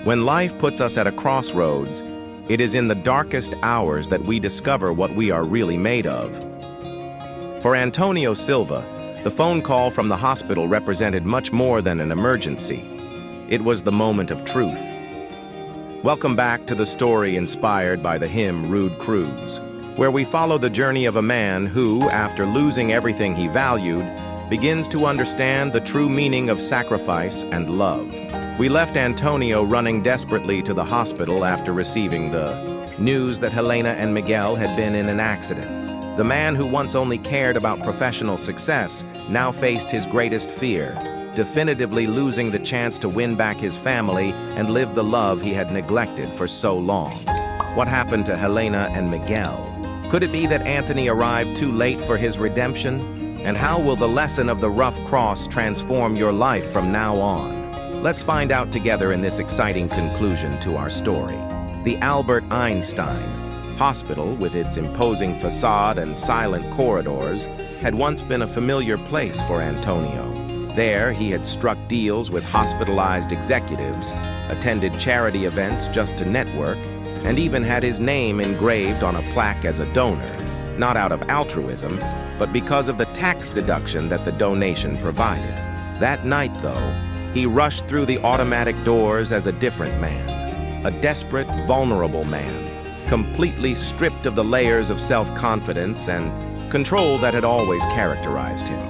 When life puts us at a crossroads, it is in the darkest hours that we discover what we are really made of. For Antonio Silva, the phone call from the hospital represented much more than an emergency. It was the moment of truth. Welcome back to the story inspired by the hymn Rude Cruise, where we follow the journey of a man who, after losing everything he valued, begins to understand the true meaning of sacrifice and love. We left Antonio running desperately to the hospital after receiving the news that Helena and Miguel had been in an accident. The man who once only cared about professional success now faced his greatest fear, definitively losing the chance to win back his family and live the love he had neglected for so long. What happened to Helena and Miguel? Could it be that Anthony arrived too late for his redemption? And how will the lesson of the rough cross transform your life from now on? Let's find out together in this exciting conclusion to our story. The Albert Einstein Hospital, with its imposing facade and silent corridors, had once been a familiar place for Antonio. There, he had struck deals with hospitalized executives, attended charity events just to network, and even had his name engraved on a plaque as a donor, not out of altruism, but because of the tax deduction that the donation provided. That night, though, he rushed through the automatic doors as a different man, a desperate, vulnerable man, completely stripped of the layers of self-confidence and control that had always characterized him.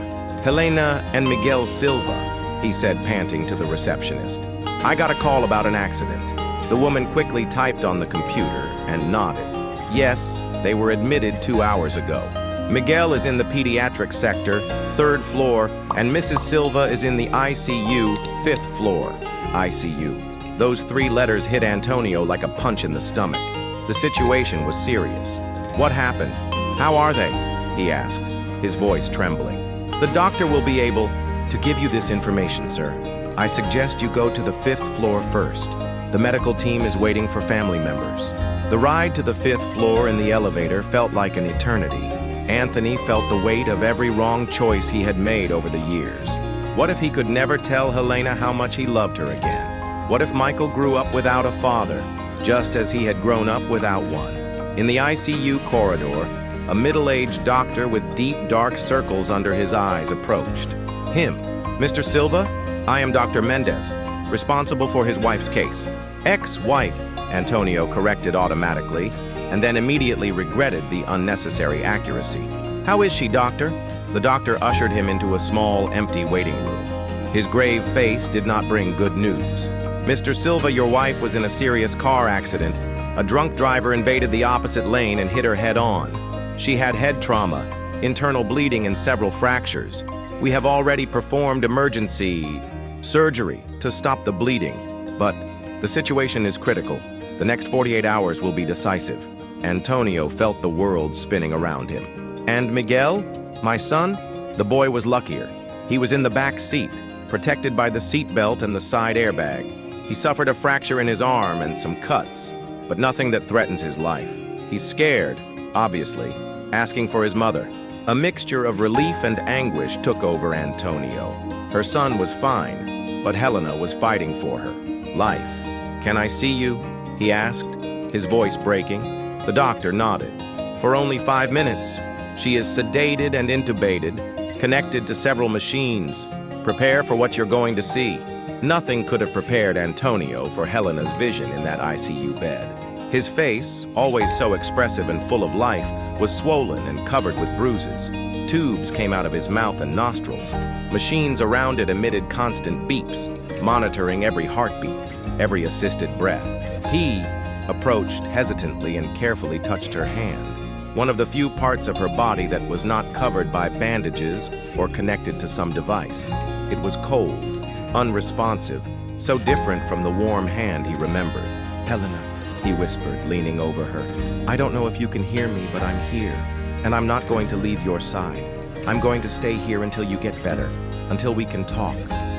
"Helena and Miguel Silva," he said, panting to the receptionist. "I got a call about an accident." The woman quickly typed on the computer and nodded. Yes, they were admitted 2 hours ago. Miguel is in the pediatric sector, 3rd floor, and Mrs. Silva is in the ICU, 5th floor. ICU. Those 3 letters hit Antonio like a punch in the stomach. The situation was serious. "What happened? How are they?" he asked, his voice trembling. "The doctor will be able to give you this information, sir. I suggest you go to the 5th floor first. The medical team is waiting for family members." The ride to the 5th floor in the elevator felt like an eternity. Anthony felt the weight of every wrong choice he had made over the years. What if he could never tell Helena how much he loved her again? What if Michael grew up without a father, just as he had grown up without one? In the ICU corridor, a middle-aged doctor with deep, dark circles under his eyes approached. Him. "Mr. Silva, I am Dr. Mendez, responsible for his wife's case." "Ex-wife," Antonio corrected automatically, and then immediately regretted the unnecessary accuracy. "How is she, doctor?" The doctor ushered him into a small, empty waiting room. His grave face did not bring good news. "Mr. Silva, your wife was in a serious car accident. A drunk driver invaded the opposite lane and hit her head-on. She had head trauma, internal bleeding, and several fractures. We have already performed emergency surgery to stop the bleeding, but the situation is critical. The next 48 hours will be decisive." Antonio felt the world spinning around him. "And Miguel, my son?" The boy was luckier. He was in the back seat, protected by the seat belt and the side airbag. He suffered a fracture in his arm and some cuts, but nothing that threatens his life. He's scared, obviously, asking for his mother. A mixture of relief and anguish took over Antonio. Her son was fine, but Helena was fighting for her life. "Can I see you?" he asked, his voice breaking. The doctor nodded. "For only 5 minutes. She is sedated and intubated, connected to several machines. Prepare for what you're going to see." Nothing could have prepared Antonio for Helena's vision in that ICU bed. His face, always so expressive and full of life, was swollen and covered with bruises. Tubes came out of his mouth and nostrils. Machines around it emitted constant beeps, monitoring every heartbeat, every assisted breath. He approached hesitantly and carefully touched her hand, one of the few parts of her body that was not covered by bandages or connected to some device. It was cold, unresponsive, so different from the warm hand he remembered. "Helena," he whispered, leaning over her. "I don't know if you can hear me, but I'm here, and I'm not going to leave your side. I'm going to stay here until you get better, until we can talk,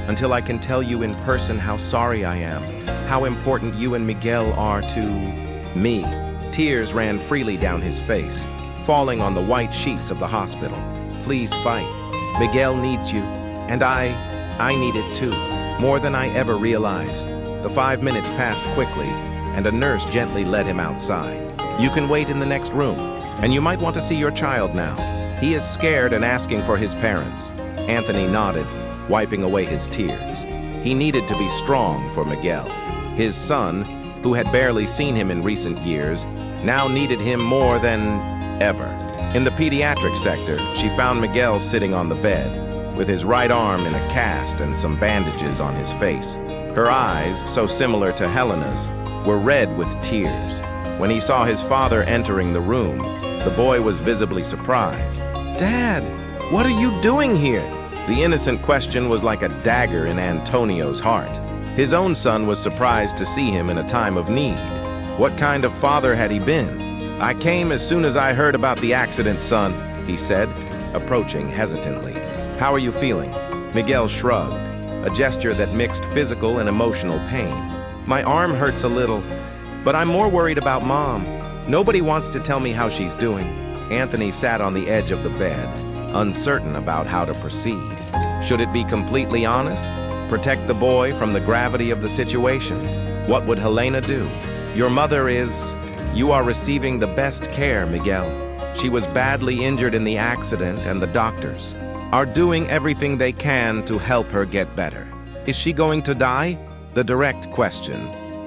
until I can tell you in person how sorry I am, how important you and Miguel are to me." Tears ran freely down his face, falling on the white sheets of the hospital. "Please fight. Miguel needs you, and I need it too, more than I ever realized." The 5 minutes passed quickly, and a nurse gently led him outside. "You can wait in the next room, and you might want to see your child now. He is scared and asking for his parents." Anthony nodded, wiping away his tears. He needed to be strong for Miguel. His son, who had barely seen him in recent years, now needed him more than ever. In the pediatric sector, she found Miguel sitting on the bed, with his right arm in a cast and some bandages on his face. Her eyes, so similar to Helena's, were red with tears. When he saw his father entering the room, the boy was visibly surprised. "Dad, what are you doing here?" The innocent question was like a dagger in Antonio's heart. His own son was surprised to see him in a time of need. What kind of father had he been? "I came as soon as I heard about the accident, son," he said, approaching hesitantly. "How are you feeling?" Miguel shrugged, a gesture that mixed physical and emotional pain. "My arm hurts a little, but I'm more worried about Mom. Nobody wants to tell me how she's doing." Anthony sat on the edge of the bed, uncertain about how to proceed. Should it be completely honest? Protect the boy from the gravity of the situation? What would Helena do? "Your mother is... You are receiving the best care, Miguel. She was badly injured in the accident, and the doctors are doing everything they can to help her get better." "Is she going to die?" The direct question,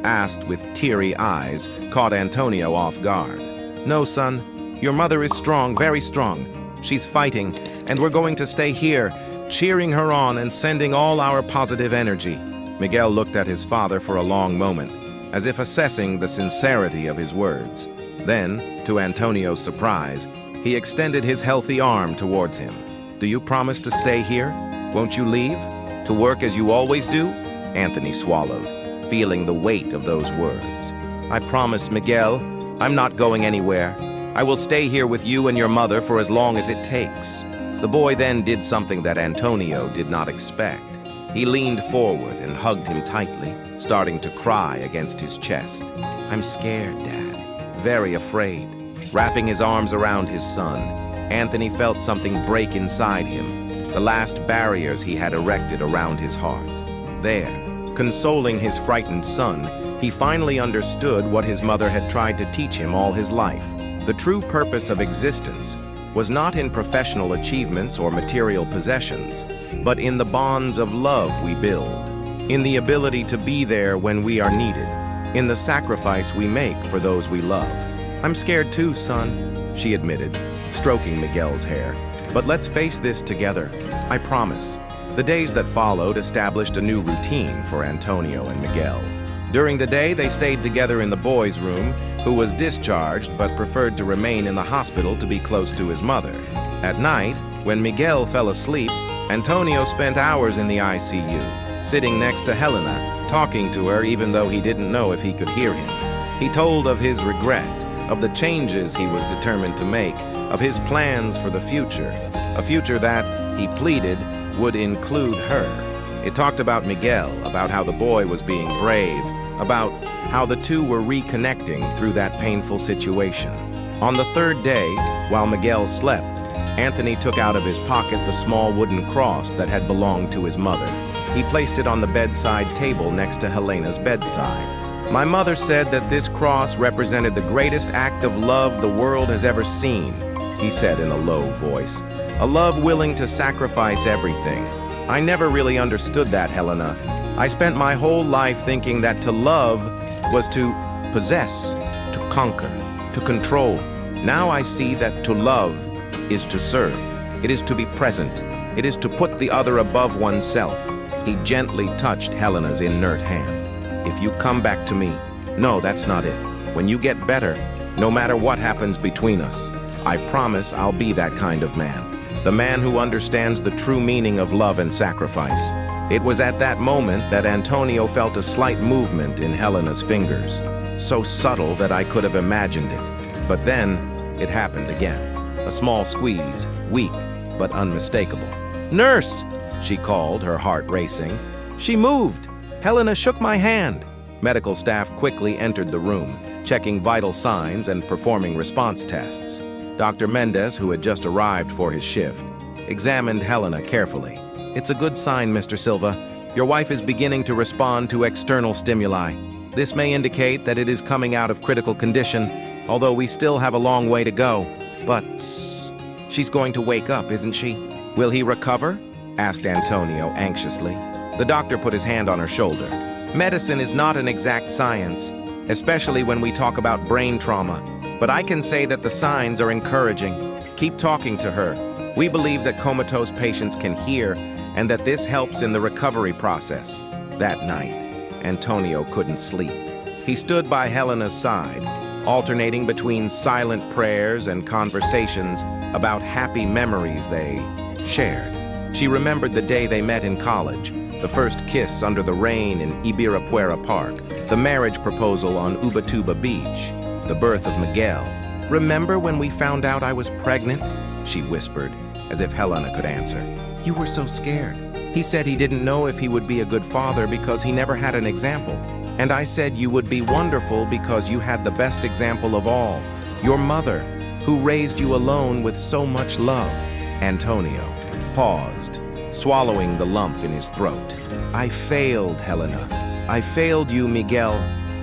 asked with teary eyes, caught Antonio off guard. "No, son. Your mother is strong, very strong. She's fighting, and we're going to stay here, cheering her on and sending all our positive energy." Miguel looked at his father for a long moment, as if assessing the sincerity of his words. Then, to Antonio's surprise, he extended his healthy arm towards him. "Do you promise to stay here? Won't you leave? To work as you always do?" Anthony swallowed, feeling the weight of those words. "I promise, Miguel. I'm not going anywhere. I will stay here with you and your mother for as long as it takes." The boy then did something that Antonio did not expect. He leaned forward and hugged him tightly, starting to cry against his chest. "I'm scared, Dad. Very afraid." Wrapping his arms around his son, Anthony felt something break inside him, the last barriers he had erected around his heart. There, consoling his frightened son, he finally understood what his mother had tried to teach him all his life. The true purpose of existence was not in professional achievements or material possessions, but in the bonds of love we build, in the ability to be there when we are needed, in the sacrifice we make for those we love. "I'm scared too, son," she admitted, stroking Miguel's hair. "But let's face this together, I promise." The days that followed established a new routine for Antonio and Miguel. During the day, they stayed together in the boy's room, who was discharged but preferred to remain in the hospital to be close to his mother. At night, when Miguel fell asleep, Antonio spent hours in the ICU, sitting next to Helena, talking to her even though he didn't know if he could hear him. He told of his regret, of the changes he was determined to make, of his plans for the future, a future that, he pleaded, would include her. It talked about Miguel, about how the boy was being brave, about how the two were reconnecting through that painful situation. On the third day, while Miguel slept, Anthony took out of his pocket the small wooden cross that had belonged to his mother. He placed it on the bedside table next to Helena's bedside. "My mother said that this cross represented the greatest act of love the world has ever seen," he said in a low voice. "A love willing to sacrifice everything. I never really understood that, Helena. I spent my whole life thinking that to love was to possess, to conquer, to control. Now I see that to love is to serve. It is to be present. It is to put the other above oneself." He gently touched Helena's inert hand. "If you come back to me, no, that's not it. When you get better, no matter what happens between us, I promise I'll be that kind of man. The man who understands the true meaning of love and sacrifice." It was at that moment that Antonio felt a slight movement in Helena's fingers, so subtle that I could have imagined it. But then, it happened again. A small squeeze, weak but unmistakable. "Nurse!" she called, her heart racing. "She moved! Helena shook my hand!" Medical staff quickly entered the room, checking vital signs and performing response tests. Dr. Mendez, who had just arrived for his shift, examined Helena carefully. "It's a good sign, Mr. Silva. Your wife is beginning to respond to external stimuli. This may indicate that it is coming out of critical condition, although we still have a long way to go. But she's going to wake up, isn't she? Will he recover? Asked Antonio anxiously. The doctor put his hand on her shoulder. Medicine is not an exact science, especially when we talk about brain trauma. But I can say that the signs are encouraging. Keep talking to her. We believe that comatose patients can hear and that this helps in the recovery process. That night, Antonio couldn't sleep. He stood by Helena's side, alternating between silent prayers and conversations about happy memories they shared. She remembered the day they met in college, the first kiss under the rain in Ibirapuera Park, the marriage proposal on Ubatuba Beach, the birth of Miguel. "Remember when we found out I was pregnant?" she whispered, as if Helena could answer. "You were so scared. He said he didn't know if he would be a good father because he never had an example. And I said you would be wonderful because you had the best example of all, your mother, who raised you alone with so much love." Antonio paused, swallowing the lump in his throat. "I failed, Helena. I failed you, Miguel,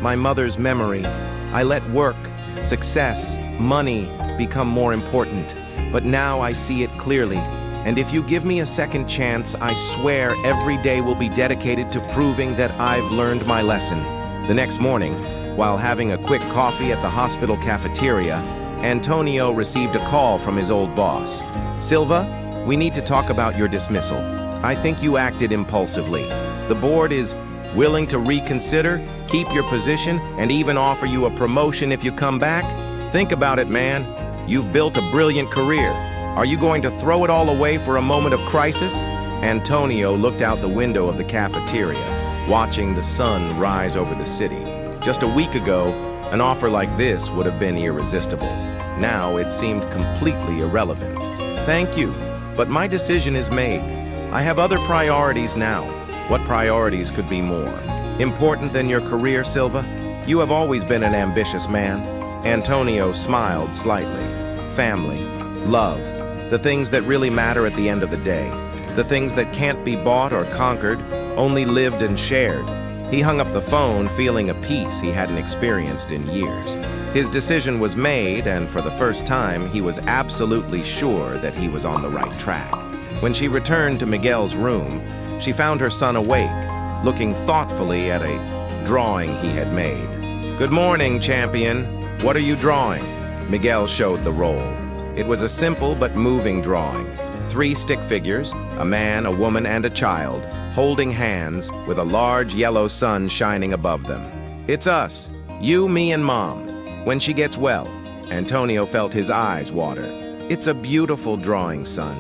my mother's memory. I let work, success, money become more important. But now I see it clearly. And if you give me a second chance, I swear every day will be dedicated to proving that I've learned my lesson." The next morning, while having a quick coffee at the hospital cafeteria, Antonio received a call from his old boss. "Silva, we need to talk about your dismissal. I think you acted impulsively. The board is willing to reconsider, keep your position, and even offer you a promotion if you come back. Think about it, man. You've built a brilliant career. Are you going to throw it all away for a moment of crisis?" Antonio looked out the window of the cafeteria, watching the sun rise over the city. Just a week ago, an offer like this would have been irresistible. Now it seemed completely irrelevant. "Thank you, but my decision is made. I have other priorities now." What priorities could be more important than your career, Silva? You have always been an ambitious man. Antonio smiled slightly. Family, love, the things that really matter at the end of the day. The things that can't be bought or conquered, only lived and shared. He hung up the phone feeling a peace he hadn't experienced in years. His decision was made, and for the first time, he was absolutely sure that he was on the right track. When she returned to Miguel's room, she found her son awake, looking thoughtfully at a drawing he had made. "Good morning, champion. What are you drawing?" Miguel showed the roll. It was a simple but moving drawing. 3 stick figures, a man, a woman, and a child, holding hands with a large yellow sun shining above them. "It's us, you, me, and Mom, when she gets well." Antonio felt his eyes water. "It's a beautiful drawing, son.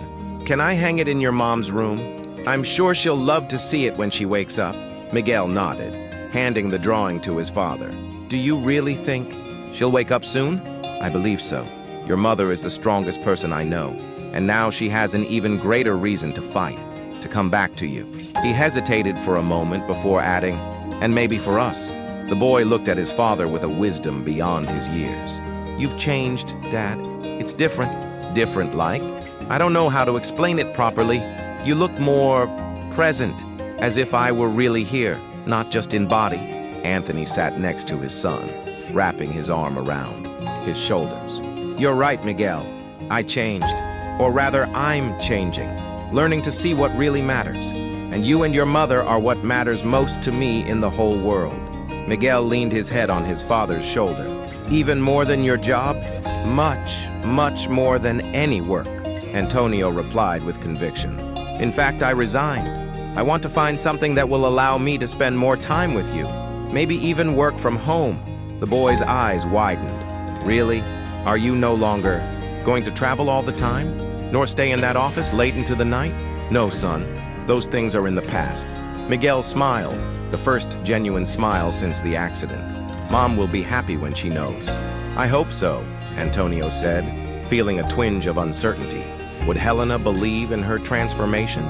Can I hang it in your mom's room? I'm sure she'll love to see it when she wakes up." Miguel nodded, handing the drawing to his father. "Do you really think she'll wake up soon?" "I believe so. Your mother is the strongest person I know, and now she has an even greater reason to fight, to come back to you." He hesitated for a moment before adding, "And maybe for us." The boy looked at his father with a wisdom beyond his years. "You've changed, Dad. It's different." "Different like?" "I don't know how to explain it properly. You look more present, as if I were really here, not just in body." Anthony sat next to his son, wrapping his arm around his shoulders. "You're right, Miguel. I changed. Or rather, I'm changing, learning to see what really matters. And you and your mother are what matters most to me in the whole world." Miguel leaned his head on his father's shoulder. "Even more than your job?" "Much, much more than any work," Antonio replied with conviction. "In fact, I resigned. I want to find something that will allow me to spend more time with you. Maybe even work from home." The boy's eyes widened. "Really? Are you no longer going to travel all the time? Nor stay in that office late into the night?" "No, son. Those things are in the past." Miguel smiled, the first genuine smile since the accident. "Mom will be happy when she knows." "I hope so," Antonio said, feeling a twinge of uncertainty. Would Helena believe in her transformation?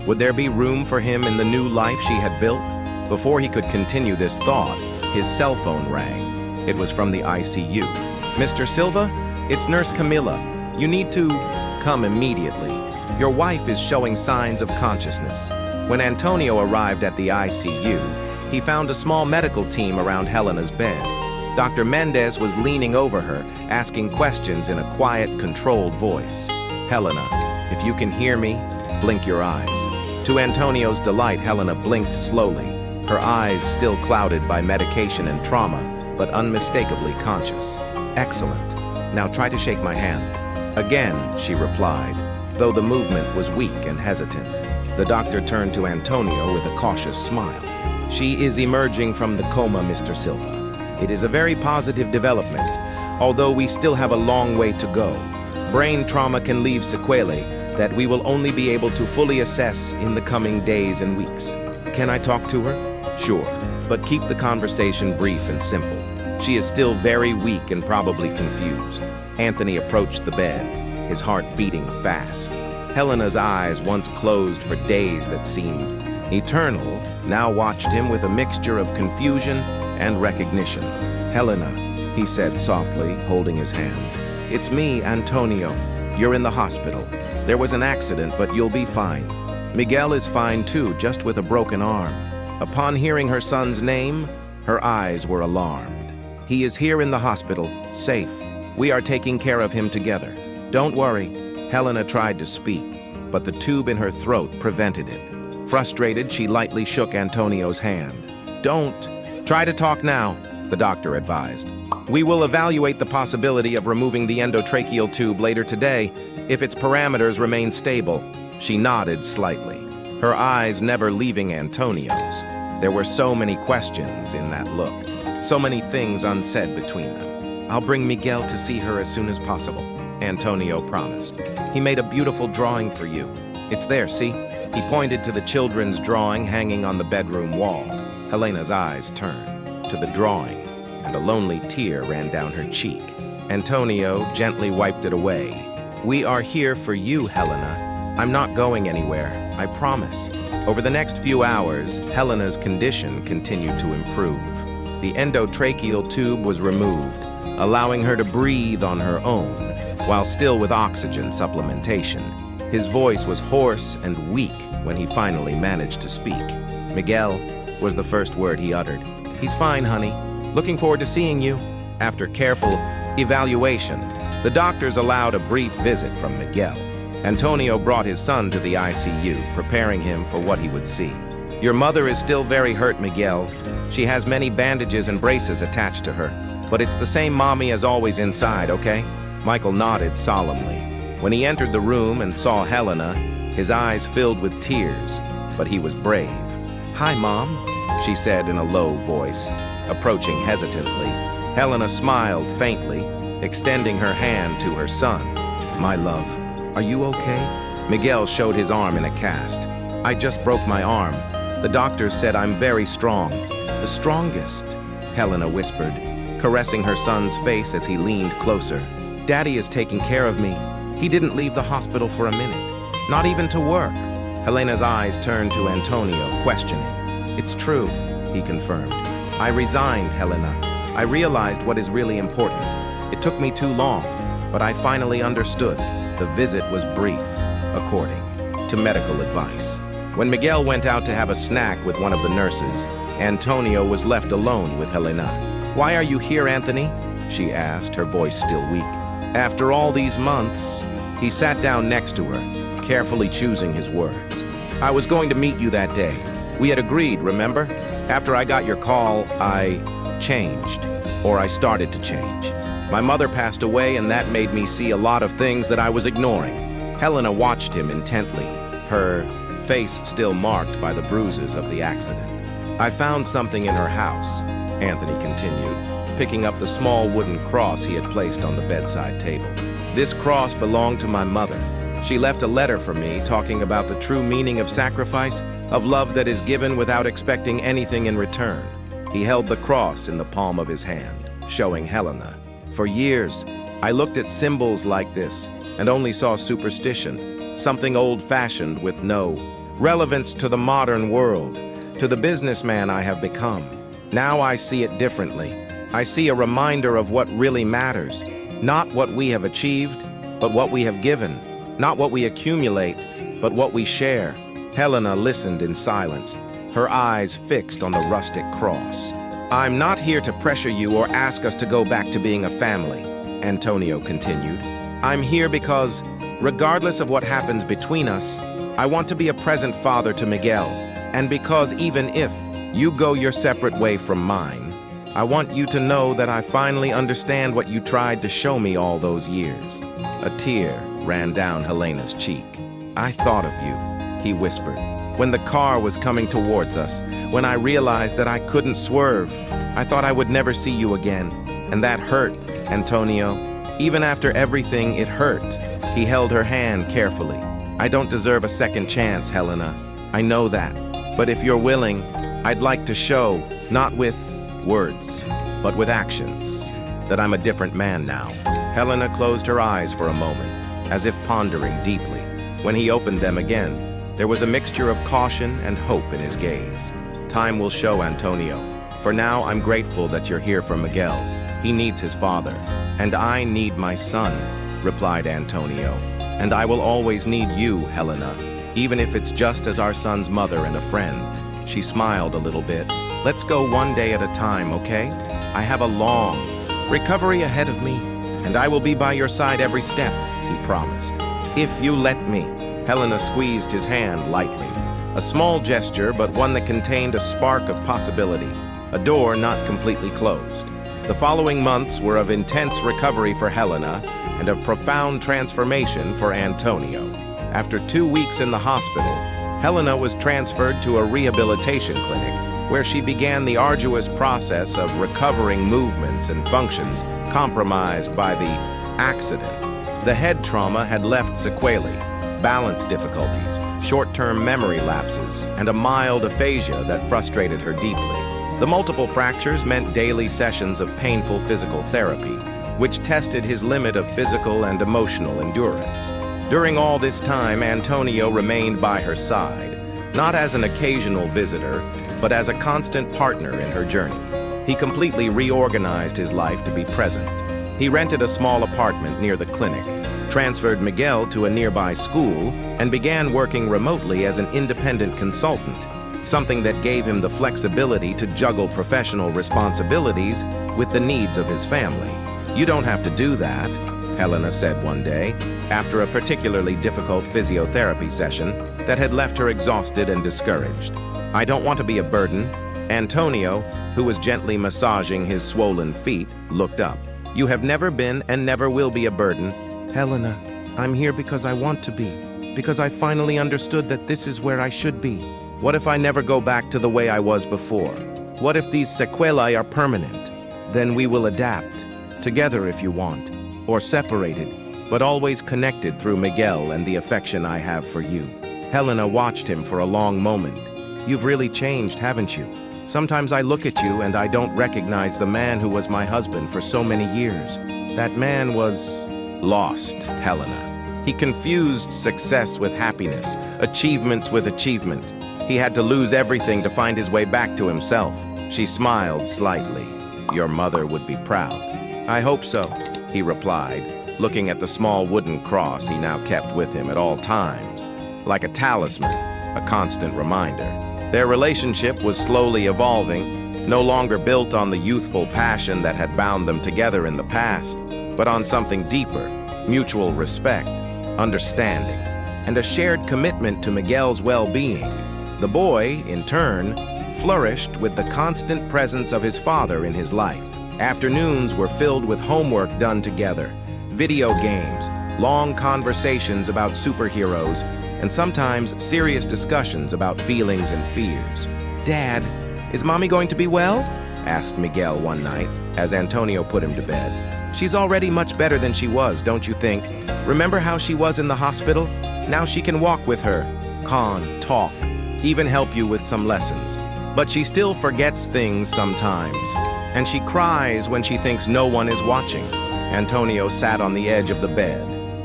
Would there be room for him in the new life she had built? Before he could continue this thought, his cell phone rang. It was from the ICU. "Mr. Silva, it's Nurse Camilla. You need to come immediately. Your wife is showing signs of consciousness." When Antonio arrived at the ICU, he found a small medical team around Helena's bed. Dr. Mendez was leaning over her, asking questions in a quiet, controlled voice. "Helena, if you can hear me, blink your eyes." To Antonio's delight, Helena blinked slowly, her eyes still clouded by medication and trauma, but unmistakably conscious. "Excellent. Now try to shake my hand." "Again," she replied, though the movement was weak and hesitant. The doctor turned to Antonio with a cautious smile. "She is emerging from the coma, Mr. Silva. It is a very positive development, although we still have a long way to go. Brain trauma can leave sequelae that we will only be able to fully assess in the coming days and weeks. Can I talk to her?" "Sure, but keep the conversation brief and simple. She is still very weak and probably confused." Anthony approached the bed, his heart beating fast. Helena's eyes, once closed for days that seemed eternal, now watched him with a mixture of confusion and recognition. "Helena," he said softly, holding his hand. "It's me, Antonio. You're in the hospital. There was an accident, but you'll be fine. Miguel is fine too, just with a broken arm." Upon hearing her son's name, her eyes were alarmed. "He is here in the hospital, safe. We are taking care of him together. Don't worry." Helena tried to speak, but the tube in her throat prevented it. Frustrated, she lightly shook Antonio's hand. "Don't. Try to talk now," the doctor advised. "We will evaluate the possibility of removing the endotracheal tube later today if its parameters remain stable." She nodded slightly, her eyes never leaving Antonio's. There were so many questions in that look, so many things unsaid between them. "I'll bring Miguel to see her as soon as possible," Antonio promised. "He made a beautiful drawing for you. It's there, see?" He pointed to the children's drawing hanging on the bedroom wall. Helena's eyes turned to the drawing, and a lonely tear ran down her cheek. Antonio gently wiped it away. "We are here for you, Helena. I'm not going anywhere, I promise." Over the next few hours, Helena's condition continued to improve. The endotracheal tube was removed, allowing her to breathe on her own, while still with oxygen supplementation. His voice was hoarse and weak when he finally managed to speak. "Miguel," was the first word he uttered. "He's fine, honey. Looking forward to seeing you." After careful evaluation, the doctors allowed a brief visit from Miguel. Antonio brought his son to the ICU, preparing him for what he would see. "Your mother is still very hurt, Miguel. She has many bandages and braces attached to her, but it's the same mommy as always inside, okay?" Michael nodded solemnly. When he entered the room and saw Helena, his eyes filled with tears, but he was brave. "Hi, Mom," she said in a low voice, approaching hesitantly. Helena smiled faintly, extending her hand to her son. "My love, are you okay?" Miguel showed his arm in a cast. "I just broke my arm. The doctor said I'm very strong. The strongest," Helena whispered, caressing her son's face as he leaned closer. "Daddy is taking care of me. He didn't leave the hospital for a minute, not even to work." Helena's eyes turned to Antonio, questioning. "It's true," he confirmed. "I resigned, Helena. I realized what is really important. It took me too long, but I finally understood. The visit was brief, according to medical advice." When Miguel went out to have a snack with one of the nurses, Antonio was left alone with Helena. "Why are you here, Anthony?" she asked, her voice still weak. "After all these months," he sat down next to her, carefully choosing his words. "I was going to meet you that day. We had agreed, remember? After I got your call, I changed, or I started to change. My mother passed away, and that made me see a lot of things that I was ignoring." Helena watched him intently, her face still marked by the bruises of the accident. "I found something in her house," Anthony continued, picking up the small wooden cross he had placed on the bedside table. "This cross belonged to my mother. She left a letter for me talking about the true meaning of sacrifice, of love that is given without expecting anything in return." He held the cross in the palm of his hand, showing Helena. "For years, I looked at symbols like this and only saw superstition, something old-fashioned with no relevance to the modern world, to the businessman I have become. Now I see it differently. I see a reminder of what really matters, not what we have achieved, but what we have given, not what we accumulate, but what we share." Helena listened in silence, her eyes fixed on the rustic cross. "I'm not here to pressure you or ask us to go back to being a family," Antonio continued. "I'm here because, regardless of what happens between us, I want to be a present father to Miguel. And because even if you go your separate way from mine, I want you to know that I finally understand what you tried to show me all those years." A tear ran down Helena's cheek. "I thought of you," he whispered. "When the car was coming towards us, when I realized that I couldn't swerve, I thought I would never see you again. And that hurt, Antonio. Even after everything, it hurt." He held her hand carefully. "I don't deserve a second chance, Helena. I know that. But if you're willing, I'd like to show, not with words, but with actions, that I'm a different man now." Helena closed her eyes for a moment, as if pondering deeply. When he opened them again, there was a mixture of caution and hope in his gaze. "Time will show, Antonio. For now, I'm grateful that you're here for Miguel. He needs his father, and I need my son," replied Antonio. "And I will always need you, Helena, even if it's just as our son's mother and a friend." She smiled a little bit. "Let's go one day at a time, okay? I have a long recovery ahead of me, and I will be by your side every step," he promised. "If you let me." Helena squeezed his hand lightly. A small gesture, but one that contained a spark of possibility, a door not completely closed. The following months were of intense recovery for Helena and of profound transformation for Antonio. After 2 weeks in the hospital, Helena was transferred to a rehabilitation clinic where she began the arduous process of recovering movements and functions compromised by the accident. The head trauma had left sequelae, balance difficulties, short-term memory lapses, and a mild aphasia that frustrated her deeply. The multiple fractures meant daily sessions of painful physical therapy, which tested his limit of physical and emotional endurance. During all this time, Antonio remained by her side, not as an occasional visitor, but as a constant partner in her journey. He completely reorganized his life to be present. He rented a small apartment near the clinic, transferred Miguel to a nearby school, and began working remotely as an independent consultant, something that gave him the flexibility to juggle professional responsibilities with the needs of his family. "You don't have to do that," Helena said one day, after a particularly difficult physiotherapy session that had left her exhausted and discouraged. "I don't want to be a burden." Antonio, who was gently massaging his swollen feet, looked up. "You have never been and never will be a burden." "Helena, I'm here because I want to be, because I finally understood that this is where I should be. What if I never go back to the way I was before? What if these sequelae are permanent? Then we will adapt, together if you want, or separated, but always connected through Miguel and the affection I have for you." Helena watched him for a long moment. "You've really changed, haven't you? Sometimes I look at you and I don't recognize the man who was my husband for so many years. That man was lost, Helena. He confused success with happiness, achievements with achievement. He had to lose everything to find his way back to himself." She smiled slightly. "Your mother would be proud." "I hope so," he replied, looking at the small wooden cross he now kept with him at all times, like a talisman, a constant reminder. Their relationship was slowly evolving, no longer built on the youthful passion that had bound them together in the past, but on something deeper, mutual respect, understanding, and a shared commitment to Miguel's well-being. The boy, in turn, flourished with the constant presence of his father in his life. Afternoons were filled with homework done together, video games, long conversations about superheroes, and sometimes serious discussions about feelings and fears. "Dad, is Mommy going to be well?" asked Miguel one night, as Antonio put him to bed. "She's already much better than she was, don't you think? Remember how she was in the hospital? Now she can walk with her, talk, even help you with some lessons. But she still forgets things sometimes, and she cries when she thinks no one is watching." Antonio sat on the edge of the bed,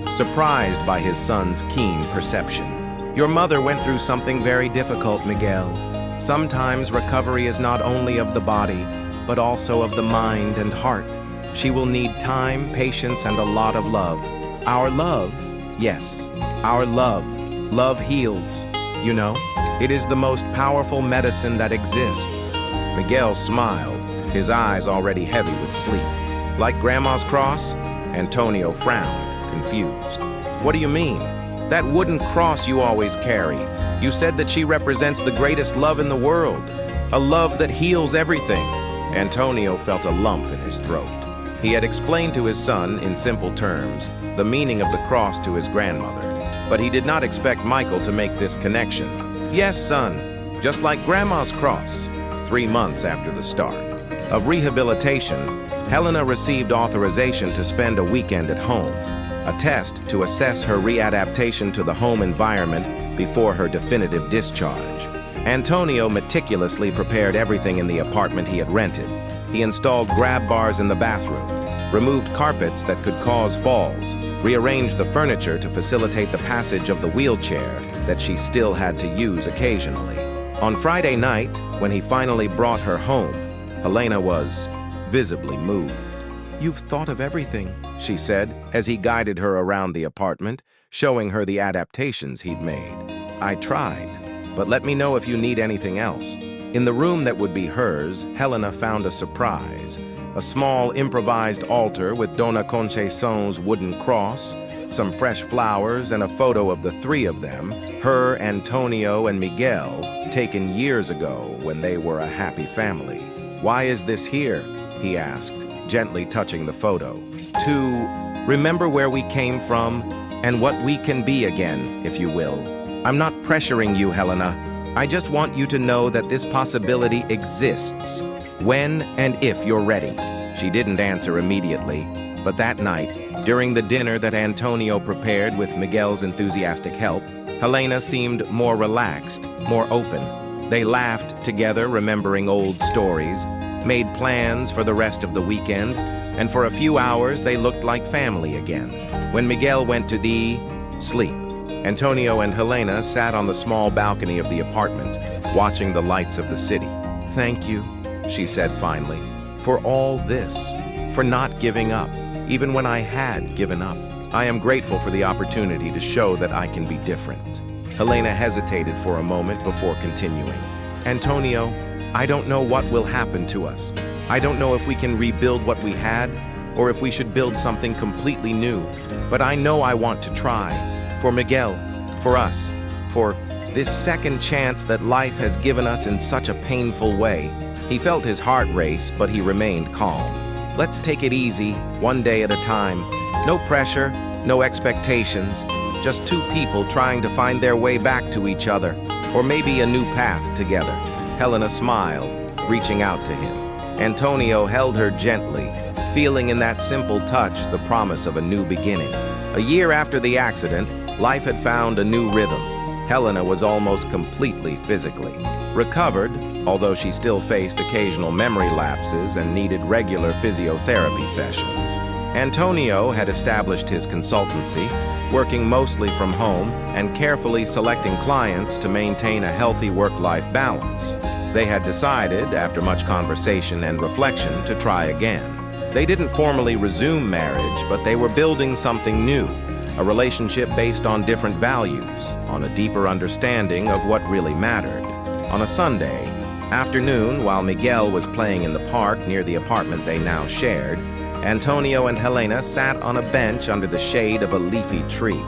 surprised by his son's keen perception. "Your mother went through something very difficult, Miguel. Sometimes recovery is not only of the body, but also of the mind and heart. She will need time, patience, and a lot of love. Our love, yes, our love. Love heals. You know, it is the most powerful medicine that exists. Miguel smiled, his eyes already heavy with sleep. Like Grandma's cross? Antonio frowned, confused. What do you mean? That wooden cross you always carry. You said that she represents the greatest love in the world. A love that heals everything. Antonio felt a lump in his throat. He had explained to his son, in simple terms, the meaning of the cross to his grandmother. But he did not expect Michael to make this connection. Yes, son, just like Grandma's cross. 3 months after the start of rehabilitation, Helena received authorization to spend a weekend at home, a test to assess her readaptation to the home environment before her definitive discharge. Antonio meticulously prepared everything in the apartment he had rented. He installed grab bars in the bathroom, removed carpets that could cause falls, rearranged the furniture to facilitate the passage of the wheelchair that she still had to use occasionally. On Friday night, when he finally brought her home, Helena was visibly moved. "You've thought of everything," she said, as he guided her around the apartment, showing her the adaptations he'd made. "I tried, but let me know if you need anything else." In the room that would be hers, Helena found a surprise. A small improvised altar with Dona Conceção's wooden cross, some fresh flowers, and a photo of the three of them, her, Antonio, and Miguel, taken years ago when they were a happy family. "Why is this here?" he asked, gently touching the photo. "To remember where we came from and what we can be again, if you will. I'm not pressuring you, Helena. I just want you to know that this possibility exists, when and if you're ready." She didn't answer immediately, but that night, during the dinner that Antonio prepared with Miguel's enthusiastic help, Helena seemed more relaxed, more open. They laughed together, remembering old stories, made plans for the rest of the weekend, and for a few hours they looked like family again. When Miguel went to sleep, Antonio and Helena sat on the small balcony of the apartment, watching the lights of the city. "Thank you," she said finally, "for all this, for not giving up, even when I had given up. I am grateful for the opportunity to show that I can be different." Helena hesitated for a moment before continuing. "Antonio, I don't know what will happen to us. I don't know if we can rebuild what we had, or if we should build something completely new. But I know I want to try. For Miguel, for us, for this second chance that life has given us in such a painful way." He felt his heart race, but he remained calm. "Let's take it easy, one day at a time. No pressure, no expectations. Just two people trying to find their way back to each other, or maybe a new path together." Helena smiled, reaching out to him. Antonio held her gently, feeling in that simple touch the promise of a new beginning. A year after the accident, life had found a new rhythm. Helena was almost completely physically recovered, although she still faced occasional memory lapses and needed regular physiotherapy sessions. Antonio had established his consultancy, working mostly from home and carefully selecting clients to maintain a healthy work-life balance. They had decided, after much conversation and reflection, to try again. They didn't formally resume marriage, but they were building something new, a relationship based on different values, on a deeper understanding of what really mattered. On a Sunday afternoon, while Miguel was playing in the park near the apartment they now shared, Antonio and Helena sat on a bench under the shade of a leafy tree.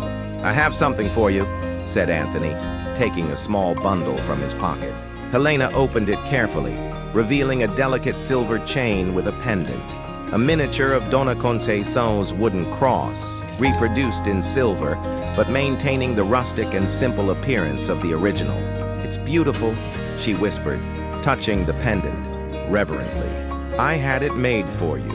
"I have something for you," said Anthony, taking a small bundle from his pocket. Helena opened it carefully, revealing a delicate silver chain with a pendant, a miniature of Dona Conceção's wooden cross, reproduced in silver, but maintaining the rustic and simple appearance of the original. "It's beautiful," she whispered, touching the pendant reverently. "I had it made for you,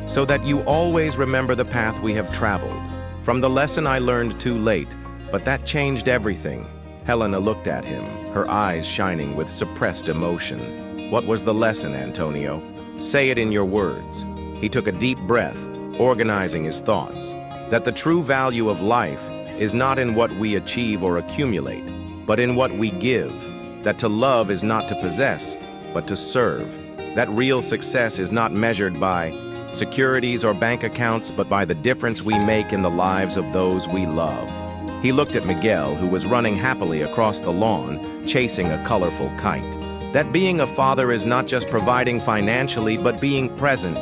so that you always remember the path we have traveled. From the lesson I learned too late, but that changed everything." Helena looked at him, her eyes shining with suppressed emotion. "What was the lesson, Antonio? Say it in your words." He took a deep breath, organizing his thoughts. That the true value of life is not in what we achieve or accumulate, but in what we give. That to love is not to possess, but to serve. That real success is not measured by securities or bank accounts, but by the difference we make in the lives of those we love. He looked at Miguel, who was running happily across the lawn, chasing a colorful kite. That being a father is not just providing financially, but being present,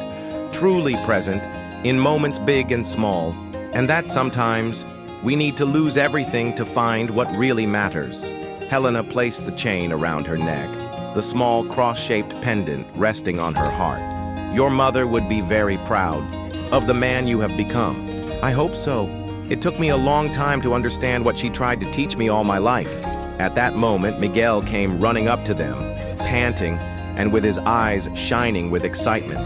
truly present, in moments big and small. And that sometimes we need to lose everything to find what really matters. Helena placed the chain around her neck, the small cross-shaped pendant resting on her heart. Your mother would be very proud of the man you have become. I hope so. It took me a long time to understand what she tried to teach me all my life. At that moment, Miguel came running up to them, panting and with his eyes shining with excitement.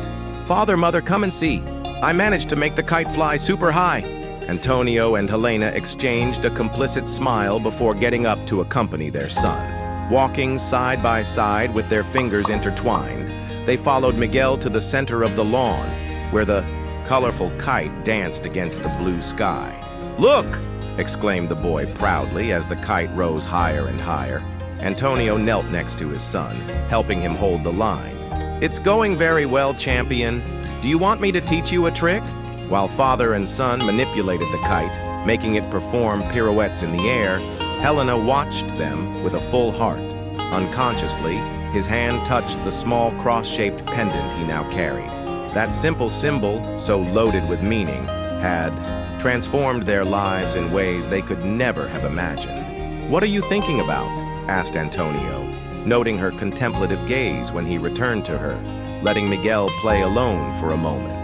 Father, Mother, come and see. I managed to make the kite fly super high. Antonio and Helena exchanged a complicit smile before getting up to accompany their son. Walking side by side with their fingers intertwined, they followed Miguel to the center of the lawn, where the colorful kite danced against the blue sky. "Look!" exclaimed the boy proudly as the kite rose higher and higher. Antonio knelt next to his son, helping him hold the line. "It's going very well, champion. Do you want me to teach you a trick?" While father and son manipulated the kite, making it perform pirouettes in the air, Helena watched them with a full heart. Unconsciously, his hand touched the small cross-shaped pendant he now carried. That simple symbol, so loaded with meaning, had transformed their lives in ways they could never have imagined. "What are you thinking about?" asked Antonio, noting her contemplative gaze when he returned to her, letting Miguel play alone for a moment.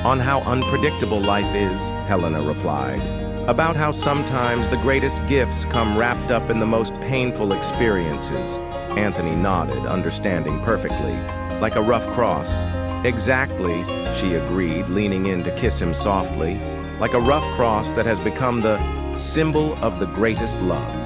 "On how unpredictable life is," Helena replied. "About how sometimes the greatest gifts come wrapped up in the most painful experiences." Anthony nodded, understanding perfectly. "Like a rough cross." "Exactly," she agreed, leaning in to kiss him softly. "Like a rough cross that has become the symbol of the greatest love."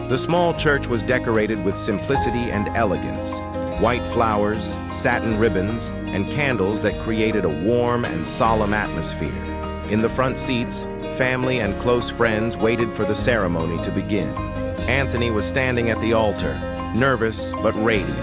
The small church was decorated with simplicity and elegance. White flowers, satin ribbons, and candles that created a warm and solemn atmosphere. In the front seats, family and close friends waited for the ceremony to begin. Anthony was standing at the altar, nervous but radiant,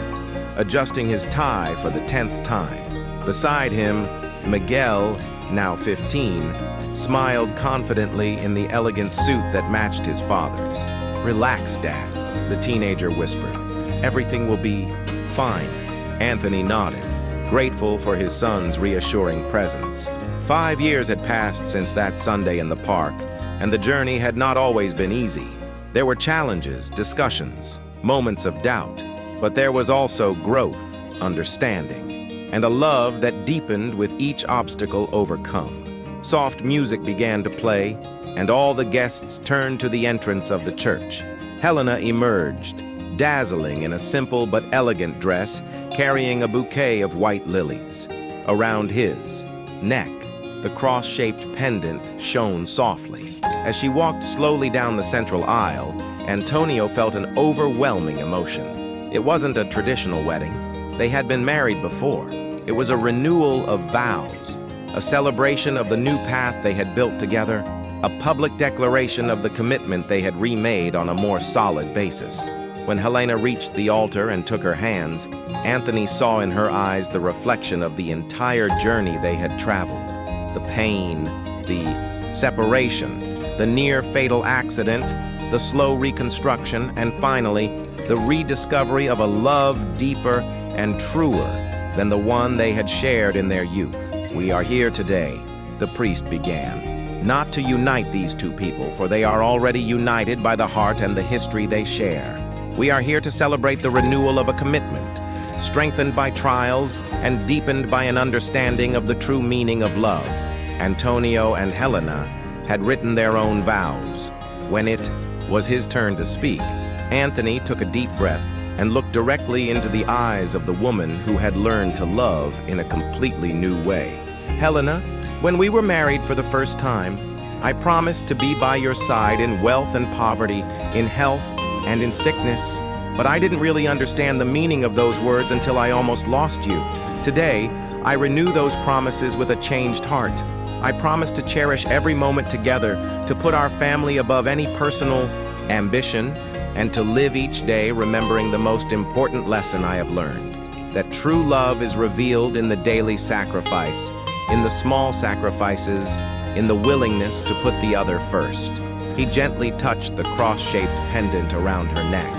adjusting his tie for the 10th time. Beside him, Miguel, now 15, smiled confidently in the elegant suit that matched his father's. "Relax, Dad," the teenager whispered. "Everything will be fine." Anthony nodded, grateful for his son's reassuring presence. 5 years had passed since that Sunday in the park, and the journey had not always been easy. There were challenges, discussions, moments of doubt, but there was also growth, understanding, and a love that deepened with each obstacle overcome. Soft music began to play, and all the guests turned to the entrance of the church. Helena emerged, dazzling in a simple but elegant dress, carrying a bouquet of white lilies. Around his neck, the cross-shaped pendant shone softly. As she walked slowly down the central aisle, Antonio felt an overwhelming emotion. It wasn't a traditional wedding. They had been married before. It was a renewal of vows, a celebration of the new path they had built together, a public declaration of the commitment they had remade on a more solid basis. When Helena reached the altar and took her hands, Anthony saw in her eyes the reflection of the entire journey they had traveled. The pain, the separation, the near-fatal accident, the slow reconstruction, and finally, the rediscovery of a love deeper and truer than the one they had shared in their youth. "We are here today," the priest began, "not to unite these two people, for they are already united by the heart and the history they share. We are here to celebrate the renewal of a commitment, strengthened by trials and deepened by an understanding of the true meaning of love." Antonio and Helena had written their own vows. When it was his turn to speak, Anthony took a deep breath and looked directly into the eyes of the woman who had learned to love in a completely new way. "Helena, when we were married for the first time, I promised to be by your side in wealth and poverty, in health and in sickness, but I didn't really understand the meaning of those words until I almost lost you. Today, I renew those promises with a changed heart. I promise to cherish every moment together, to put our family above any personal ambition, and to live each day remembering the most important lesson I have learned, that true love is revealed in the daily sacrifice, in the small sacrifices, in the willingness to put the other first." He gently touched the cross-shaped pendant around her neck.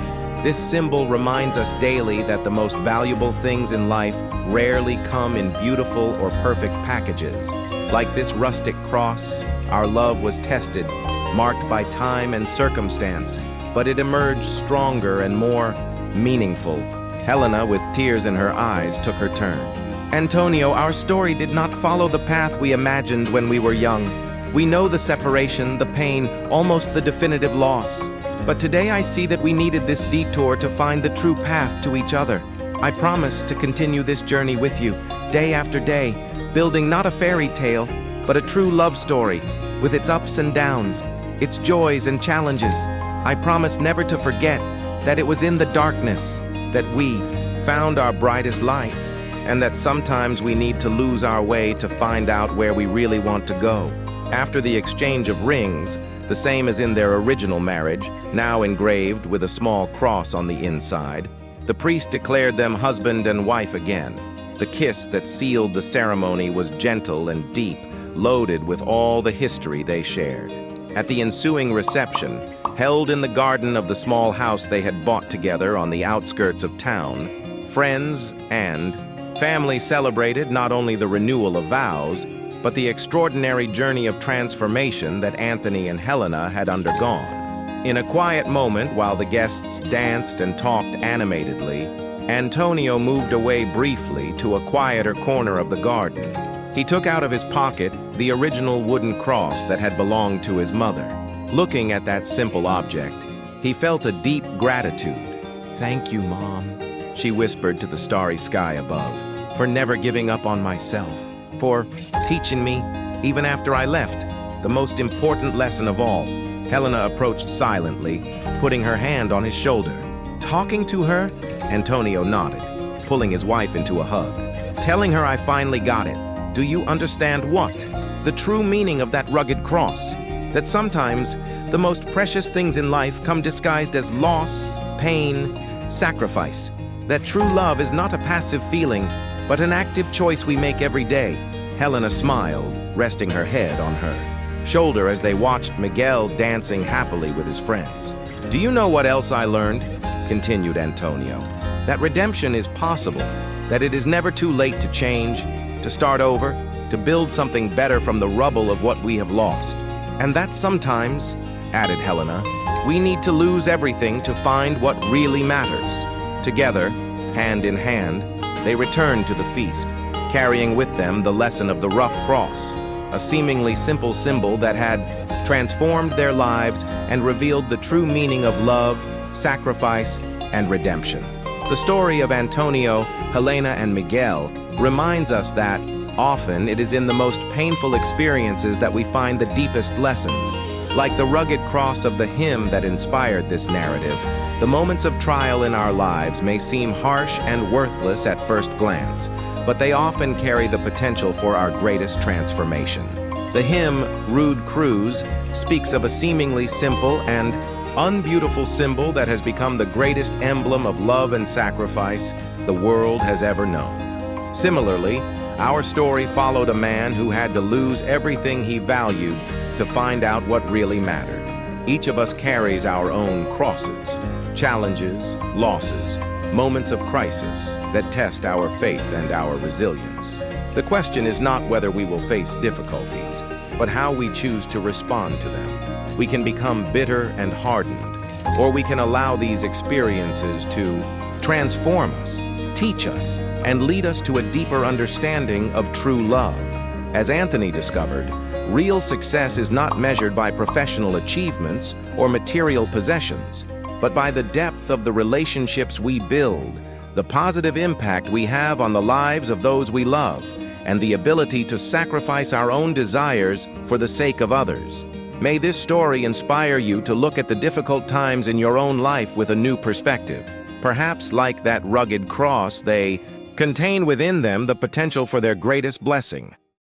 This symbol reminds us daily that the most valuable things in life rarely come in beautiful or perfect packages. Like this rustic cross, our love was tested, marked by time and circumstance, but it emerged stronger and more meaningful. Helena, with tears in her eyes, took her turn. Antonio, our story did not follow the path we imagined when we were young. We know the separation, the pain, almost the definitive loss. But today I see that we needed this detour to find the true path to each other. I promise to continue this journey with you, day after day, building not a fairy tale, but a true love story, with its ups and downs, its joys and challenges. I promise never to forget that it was in the darkness that we found our brightest light, and that sometimes we need to lose our way to find out where we really want to go. After the exchange of rings, the same as in their original marriage, now engraved with a small cross on the inside, the priest declared them husband and wife again. The kiss that sealed the ceremony was gentle and deep, loaded with all the history they shared. At the ensuing reception, held in the garden of the small house they had bought together on the outskirts of town, friends and family celebrated not only the renewal of vows, but the extraordinary journey of transformation that Anthony and Helena had undergone. In a quiet moment, while the guests danced and talked animatedly, Antonio moved away briefly to a quieter corner of the garden. He took out of his pocket the original wooden cross that had belonged to his mother. Looking at that simple object, he felt a deep gratitude. "Thank you, Mom," she whispered to the starry sky above, "for never giving up on myself, for teaching me, even after I left, the most important lesson of all." Helena approached silently, putting her hand on his shoulder. "Talking to her?" Antonio nodded, pulling his wife into a hug. "Telling her I finally got it. Do you understand what? The true meaning of that rugged cross. That sometimes the most precious things in life come disguised as loss, pain, sacrifice. That true love is not a passive feeling, but an active choice we make every day." Helena smiled, resting her head on her shoulder as they watched Miguel dancing happily with his friends. "Do you know what else I learned?" continued Antonio. "That redemption is possible, that it is never too late to change, to start over, to build something better from the rubble of what we have lost. And that sometimes," added Helena, "we need to lose everything to find what really matters." Together, hand in hand, they returned to the feast, carrying with them the lesson of the rough cross, a seemingly simple symbol that had transformed their lives and revealed the true meaning of love, sacrifice, and redemption. The story of Antonio, Helena, and Miguel reminds us that often it is in the most painful experiences that we find the deepest lessons. Like the rugged cross of the hymn that inspired this narrative, the moments of trial in our lives may seem harsh and worthless at first glance, but they often carry the potential for our greatest transformation. The hymn, Rude Cruise, speaks of a seemingly simple and unbeautiful symbol that has become the greatest emblem of love and sacrifice the world has ever known. Similarly, our story followed a man who had to lose everything he valued to find out what really mattered. Each of us carries our own crosses, challenges, losses, moments of crisis that test our faith and our resilience. The question is not whether we will face difficulties, but how we choose to respond to them. We can become bitter and hardened, or we can allow these experiences to transform us, teach us, and lead us to a deeper understanding of true love. As Anthony discovered, real success is not measured by professional achievements or material possessions, but by the depth of the relationships we build, the positive impact we have on the lives of those we love, and the ability to sacrifice our own desires for the sake of others. May this story inspire you to look at the difficult times in your own life with a new perspective. Perhaps, like that rugged cross, they contain within them the potential for their greatest blessing.